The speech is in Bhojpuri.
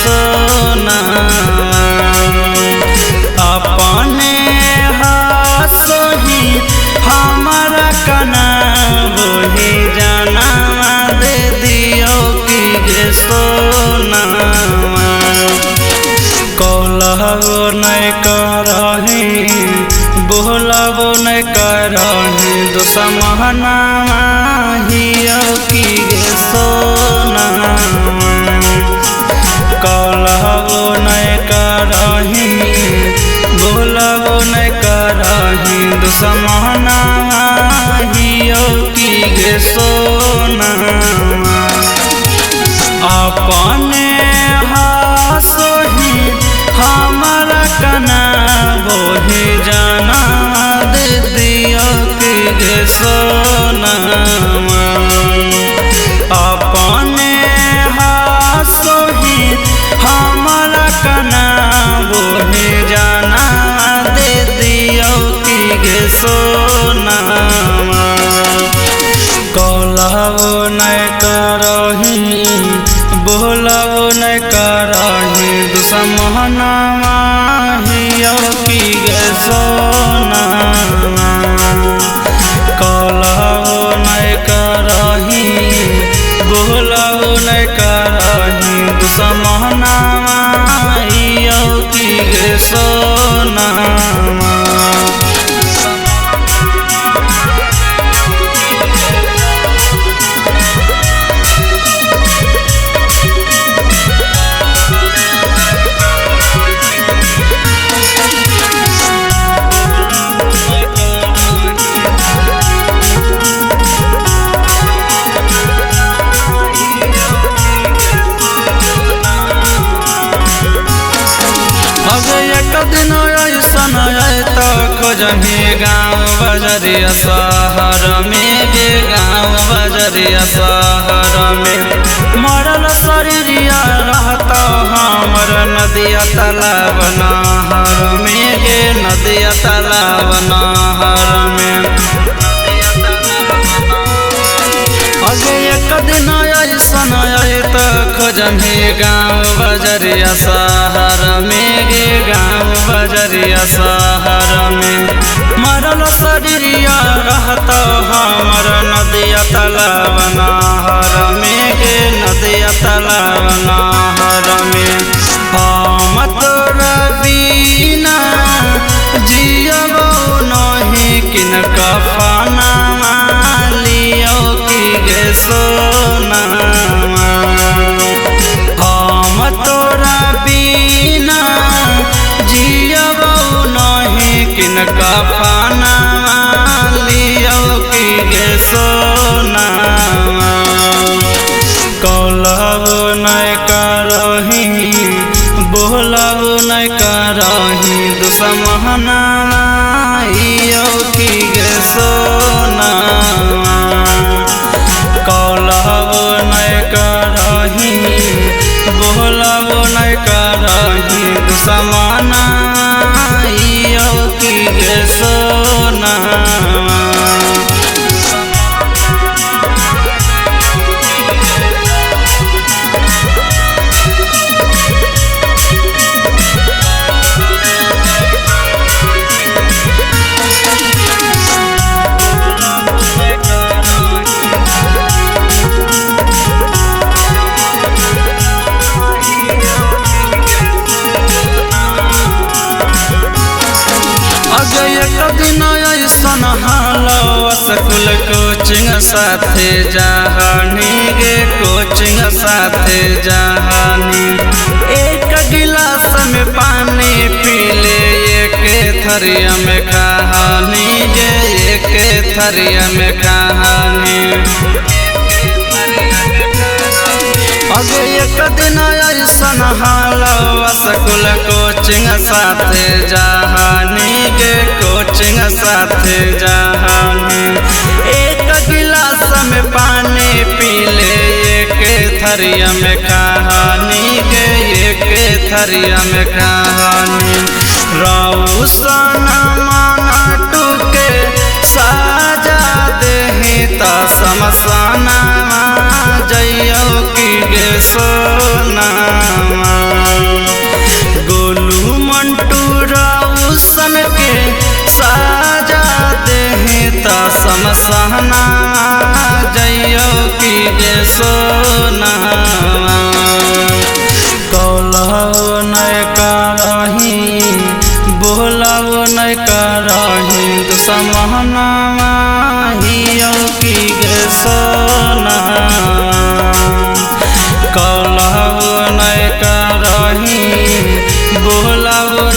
सोना अपने हासोही हमारा कना वही जाना दे दियो कि गे सोना कहलबो नहीं करही बोलबो नहीं करही दुश्मना हियो कि गे सोना कहलबो नहीं करही बोलबो नहीं करही दुश्मना हियो कि गे सोना अपने हासोही हमारा कना वही जाना दे दियो कि गे सोना अपने हासोही हमारा कना वही जाना दे दियो कि गे सोना कहलबो नहीं करही बोलबो नहीं करही दुश्मना हियो कि गे सोना कहलबो नहीं करही बोलबो नहीं करही दुश्मना हियो कि गे सोना एक दिन ऐसन आए तो खोजही गाँव बजरिया शहर में गे गाँव बजरिया शहर में मरल शरीरिया रहता हमर नदिया तालाब नहर में गे नदिया तालाब नहर में अगे एक दिन ऐसन आए तो खोजही गाँव बजरिया शहर में गे गाँव बजरिया शहर में मरल शरीरिया रहता हमर नदिया तालाब नहर में गे नदिया तालाब नहर में हम तोरा बिना जियबो नहीं किन कफना लियो कि गे सोना हम तोरा बिना जियबो नहीं किन कफना लियो कि गे सोना कहलबो नहीं करही बोलबो नहीं करही दुश्मना हियो कि गे सोना कहलबो नहीं करही बोलबो नहीं करही दुश्मना हियो कि गे सोना एक दिन ऐसन हालो स्कूल कोचिंग साथे जहानी गे कोचिंग साथे जहानी एक गिलास में पानी पी ले एक थरिया में कहानी गे एक थरिया में कहानी अगे एक दिन ऐसन हालो स्कूल कोचिंग साथे जहानी गे कोचिंग साथे जहानी एक गिलास में पानी पी ले एक थरिया में कहानी गे एक थरिया में कहानी रौसन माना टूके साजा देही त समसाना जइयो कि गे सोना बोलब